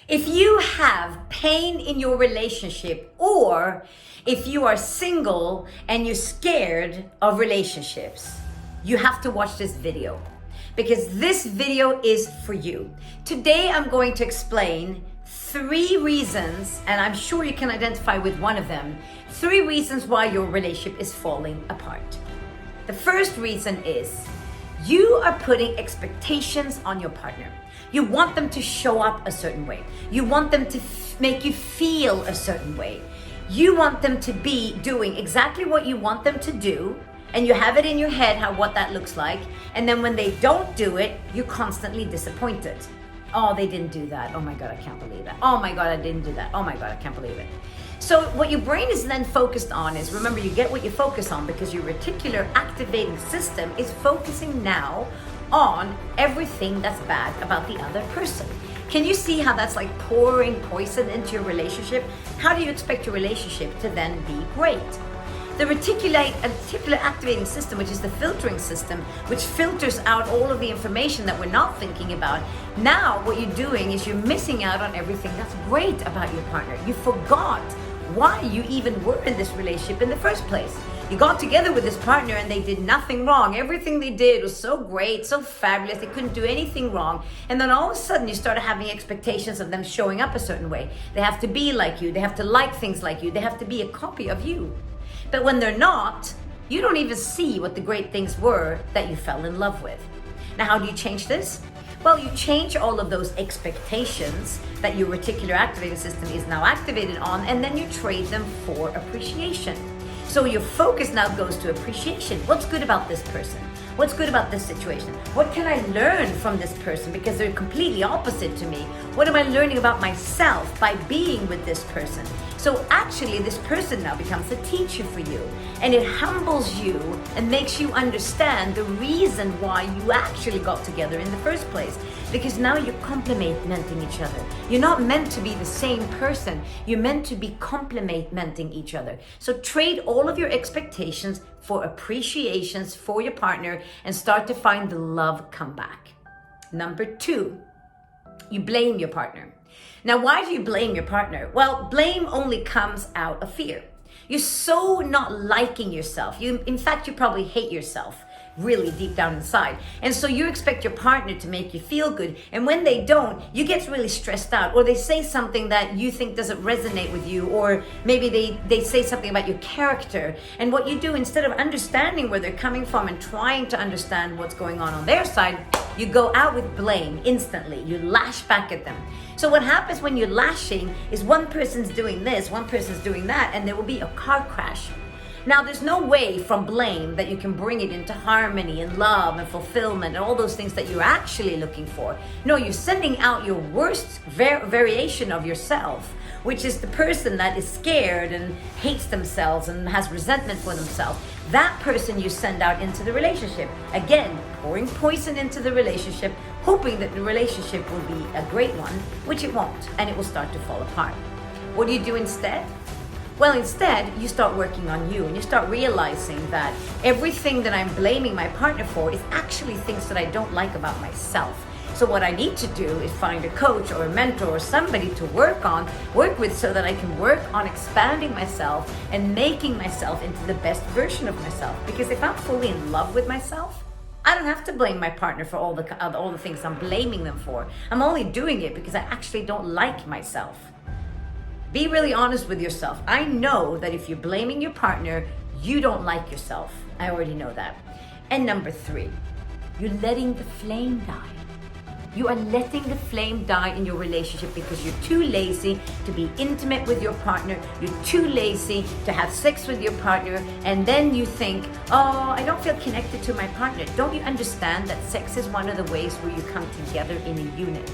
If you have pain in your relationship, or if you are single and you're scared of relationships, you have to watch this video, because this video is for you. Today I'm going to explain 3 reasons, and I'm sure you can identify with one of them, 3 reasons why your relationship is falling apart. The first reason is you are putting expectations on your partner. You want them to show up a certain way. You want them to make you feel a certain way. You want them to be doing exactly what you want them to do, and you have it in your head what that looks like. And then when they don't do it, you're constantly disappointed. Oh, they didn't do that. Oh my God, I can't believe that. Oh my God, I didn't do that. Oh my God, I can't believe it. So what your brain is then focused on is, remember, you get what you focus on, because your reticular activating system is focusing now on everything that's bad about the other person. Can you see how that's like pouring poison into your relationship? How do you expect your relationship to then be great? The reticular activating system, which is the filtering system, which filters out all of the information that we're not thinking about. Now what you're doing is you're missing out on everything that's great about your partner. You forgot why you even were in this relationship in the first place. You got together with this partner and they did nothing wrong. Everything they did was so great, so fabulous. They couldn't do anything wrong. And then all of a sudden you started having expectations of them showing up a certain way. They have to be like you. They have to like things like you. They have to be a copy of you. But when they're not, you don't even see what the great things were that you fell in love with. Now, how do you change this? Well, you change all of those expectations that your reticular activating system is now activated on, and then you trade them for appreciation. So your focus now goes to appreciation. What's good about this person? What's good about this situation? What can I learn from this person, because they're completely opposite to me? What am I learning about myself by being with this person? So actually this person now becomes a teacher for you, and it humbles you and makes you understand the reason why you actually got together in the first place. Because now you're complementing each other. You're not meant to be the same person. You're meant to be complementing each other. So trade all of your expectations for appreciations for your partner and start to find the love come back. Number 2, you blame your partner. Now, why do you blame your partner? Well, blame only comes out of fear. You're so not liking yourself. In fact, you probably hate yourself really deep down inside. And so you expect your partner to make you feel good. And when they don't, you get really stressed out, or they say something that you think doesn't resonate with you, or maybe they say something about your character. And what you do, instead of understanding where they're coming from and trying to understand what's going on their side, you go out with blame instantly. You lash back at them. So what happens when you're lashing is one person's doing this, one person's doing that, and there will be a car crash. Now, there's no way from blame that you can bring it into harmony and love and fulfillment and all those things that you're actually looking for. No, you're sending out your worst variation of yourself, which is the person that is scared and hates themselves and has resentment for themselves. That person you send out into the relationship. Again, pouring poison into the relationship, hoping that the relationship will be a great one, which it won't, and it will start to fall apart. What do you do instead? Well, instead, you start working on you, and you start realizing that everything that I'm blaming my partner for is actually things that I don't like about myself. So what I need to do is find a coach or a mentor or somebody to work with, so that I can work on expanding myself and making myself into the best version of myself. Because if I'm fully in love with myself, I don't have to blame my partner for all the things I'm blaming them for. I'm only doing it because I actually don't like myself. Be really honest with yourself. I know that if you're blaming your partner, you don't like yourself. I already know that. And number 3, you're letting the flame die. You are letting the flame die in your relationship because you're too lazy to be intimate with your partner. You're too lazy to have sex with your partner. And then you think, oh, I don't feel connected to my partner. Don't you understand that sex is one of the ways where you come together in a unit?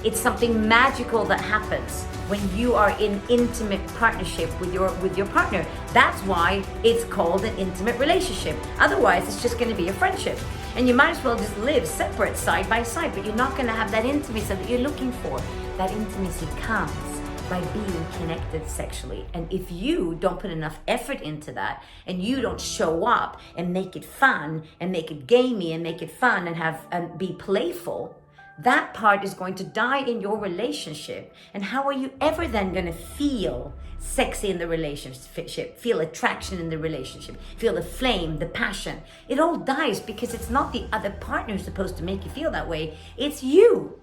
It's something magical that happens when you are in intimate partnership with your partner. That's why it's called an intimate relationship. Otherwise, it's just going to be a friendship. And you might as well just live separate side by side, but you're not going to have that intimacy that you're looking for. That intimacy comes by being connected sexually. And if you don't put enough effort into that, and you don't show up and make it fun and make it gamey and make it fun and be playful, that part is going to die in your relationship. And how are you ever then going to feel sexy in the relationship, feel attraction in the relationship, feel the flame, the passion? It all dies because it's not the other partner who's supposed to make you feel that way, it's you.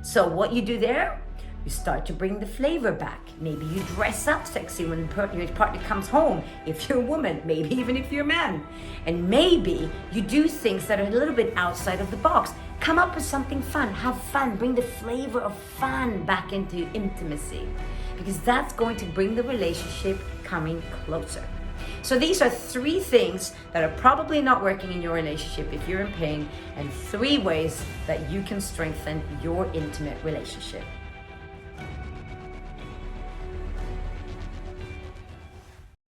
So what you do there, you start to bring the flavor back. Maybe you dress up sexy when your partner comes home, if you're a woman, maybe even if you're a man. And maybe you do things that are a little bit outside of the box. Come up with something fun, have fun, bring the flavor of fun back into intimacy, because that's going to bring the relationship coming closer. So these are 3 things that are probably not working in your relationship if you're in pain, and 3 ways that you can strengthen your intimate relationship.